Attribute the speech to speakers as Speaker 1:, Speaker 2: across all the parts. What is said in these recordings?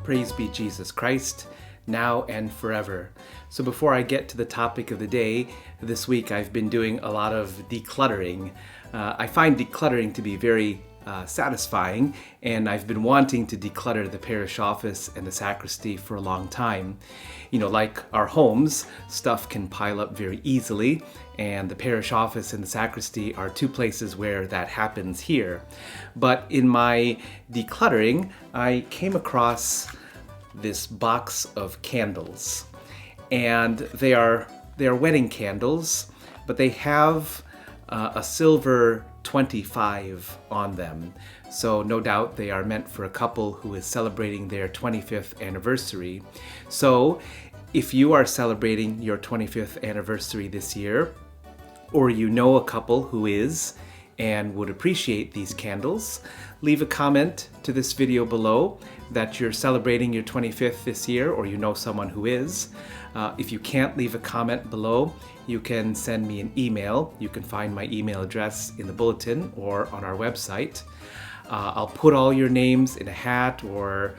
Speaker 1: Praise be Jesus Christ, now and forever. So before I get to the topic of the day, this week I've been doing a lot of decluttering. I find decluttering to be very satisfying, and I've been wanting to declutter the parish office and the sacristy for a long time. You know, like our homes, stuff can pile up very easily, and the parish office and the sacristy are two places where that happens here. But in my decluttering, I came across this box of candles, and they are wedding candles, but they have a silver 25 on them. So no doubt they are meant for a couple who is celebrating their 25th anniversary. So if you are celebrating your 25th anniversary this year, or you know a couple who is and would appreciate these candles, leave a comment to this video below that you're celebrating your 25th this year, or you know someone who is. If you can't leave a comment below, you can send me an email. You can find my email address in the bulletin or on our website. I'll put all your names in a hat or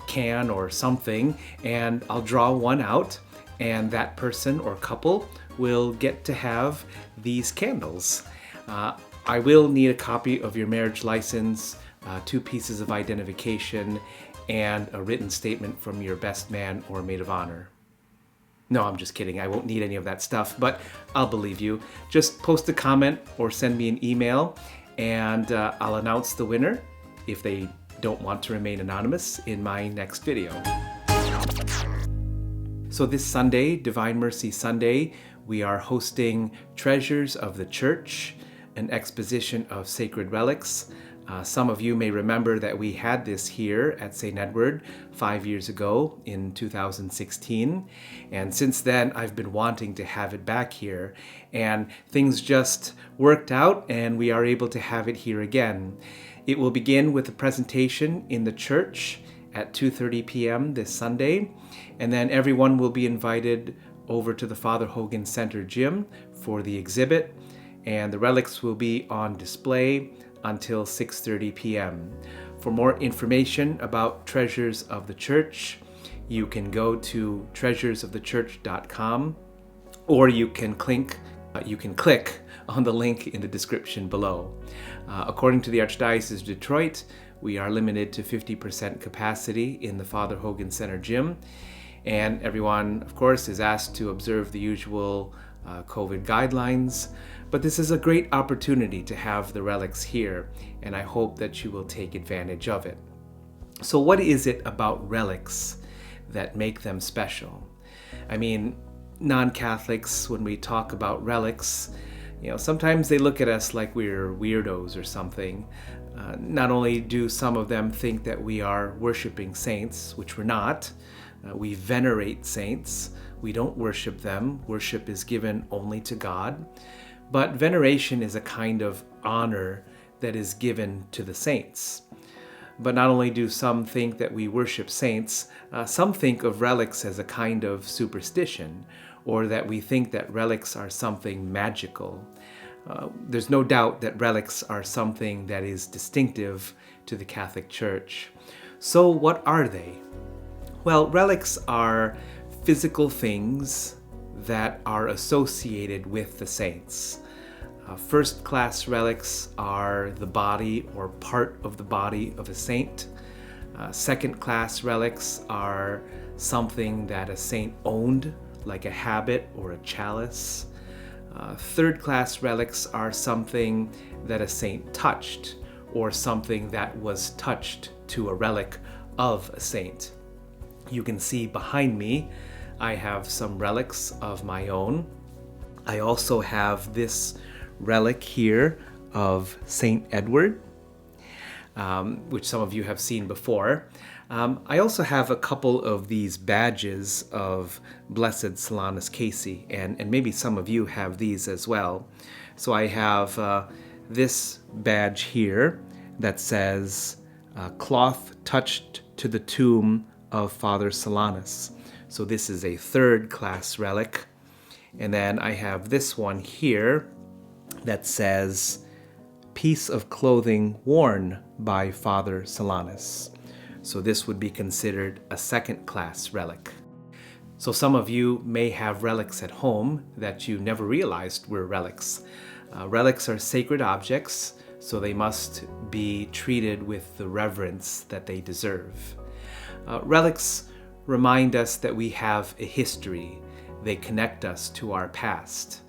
Speaker 1: can or something, and I'll draw one out, and that person or couple will get to have these candles. I will need a copy of your marriage license, 2 pieces of identification, and a written statement from your best man or maid of honor. No, I'm just kidding. I won't need any of that stuff, but I'll believe you. Just post a comment or send me an email, and I'll announce the winner, if they don't want to remain anonymous, in my next video. So this Sunday, Divine Mercy Sunday, we are hosting Treasures of the Church, an exposition of sacred relics. Some of you may remember that we had this here at St. Edward 5 years ago in 2016. And since then, I've been wanting to have it back here. And things just worked out, and we are able to have it here again. It will begin with a presentation in the church at 2:30 p.m. this Sunday. And then everyone will be invited over to the Father Hogan Center gym for the exhibit. And the relics will be on display until 6:30 p.m. For more information about Treasures of the Church, you can go to treasuresofthechurch.com, or you can click on the link in the description below. According to the Archdiocese of Detroit, we are limited to 50% capacity in the Father Hogan Center gym, and everyone, of course, is asked to observe the usual COVID guidelines. But this is a great opportunity to have the relics here, and I hope that you will take advantage of it. So what is it about relics that make them special? I mean, non-Catholics, when we talk about relics, sometimes they look at us like we're weirdos or something. Not only do some of them think that we are worshiping saints, which we're not. We venerate saints. We don't worship them. Worship is given only to God. But veneration is a kind of honor that is given to the saints. But not only do some think that we worship saints, some think of relics as a kind of superstition, or that we think that relics are something magical. There's no doubt that relics are something that is distinctive to the Catholic Church. So what are they? Well, relics are physical things that are associated with the saints. First-class relics are the body or part of the body of a saint. Second-class relics are something that a saint owned, like a habit or a chalice. Third-class relics are something that a saint touched, or something that was touched to a relic of a saint. You can see behind me, I have some relics of my own. I also have this relic here of St. Edward, which some of you have seen before. I also have a couple of these badges of Blessed Solanus Casey, and maybe some of you have these as well. So I have this badge here that says, cloth touched to the tomb of Father Solanus. So this is a third-class relic. And then I have this one here that says, piece of clothing worn by Father Solanus. So this would be considered a second-class relic. So some of you may have relics at home that you never realized were relics. Relics are sacred objects, so they must be treated with the reverence that they deserve. Relics remind us that we have a history. They connect us to our past.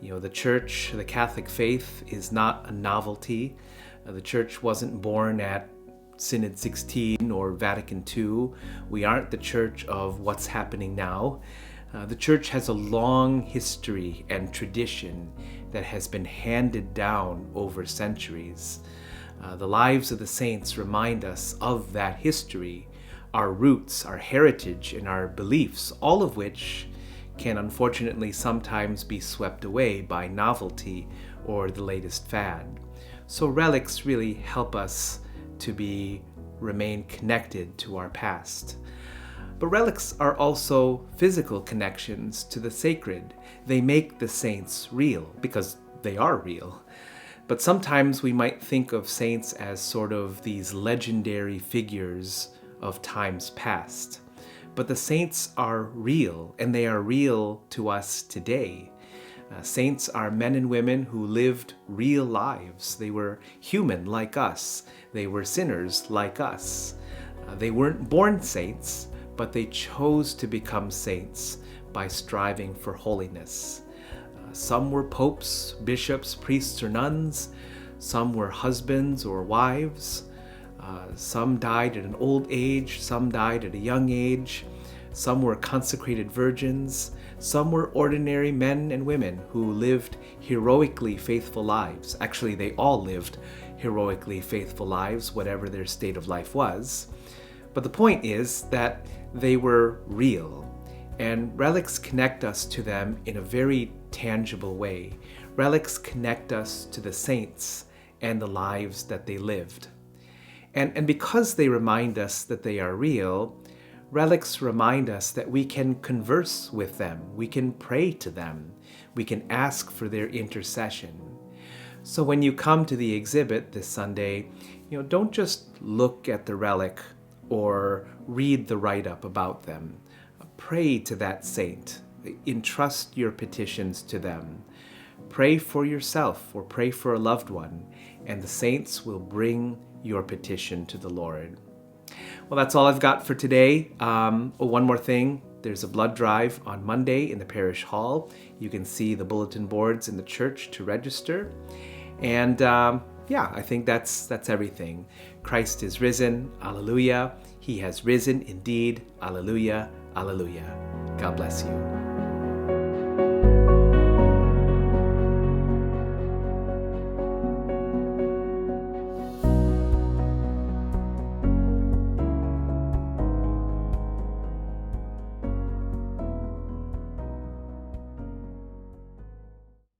Speaker 1: The church, the Catholic faith, is not a novelty. The church wasn't born at Synod 16 or Vatican II. We aren't the church of what's happening now. The church has a long history and tradition that has been handed down over centuries. The lives of the saints remind us of that history, our roots, our heritage, and our beliefs, all of which can unfortunately sometimes be swept away by novelty or the latest fad. So relics really help us to remain connected to our past. But relics are also physical connections to the sacred. They make the saints real because they are real. But sometimes we might think of saints as sort of these legendary figures of times past. But the saints are real, and they are real to us today. Saints are men and women who lived real lives. They were human like us. They were sinners like us. They weren't born saints, but they chose to become saints by striving for holiness. Some were popes, bishops, priests, or nuns. Some were husbands or wives. Some died at an old age. Some died at a young age. Some were consecrated virgins. Some were ordinary men and women who lived heroically faithful lives. Actually, they all lived heroically faithful lives, whatever their state of life was. But the point is that they were real, and relics connect us to them in a very tangible way. Relics connect us to the saints and the lives that they lived. And because they remind us that they are real, relics remind us that we can converse with them, we can pray to them, we can ask for their intercession. So when you come to the exhibit this Sunday, don't just look at the relic or read the write-up about them. Pray to that saint. Entrust your petitions to them. Pray for yourself or pray for a loved one, and the saints will bring your petition to the Lord. Well, that's all I've got for today. One more thing. There's a blood drive on Monday in the parish hall. You can see the bulletin boards in the church to register. And I think that's everything. Christ is risen. Alleluia. He has risen indeed. Alleluia. Alleluia. God bless you.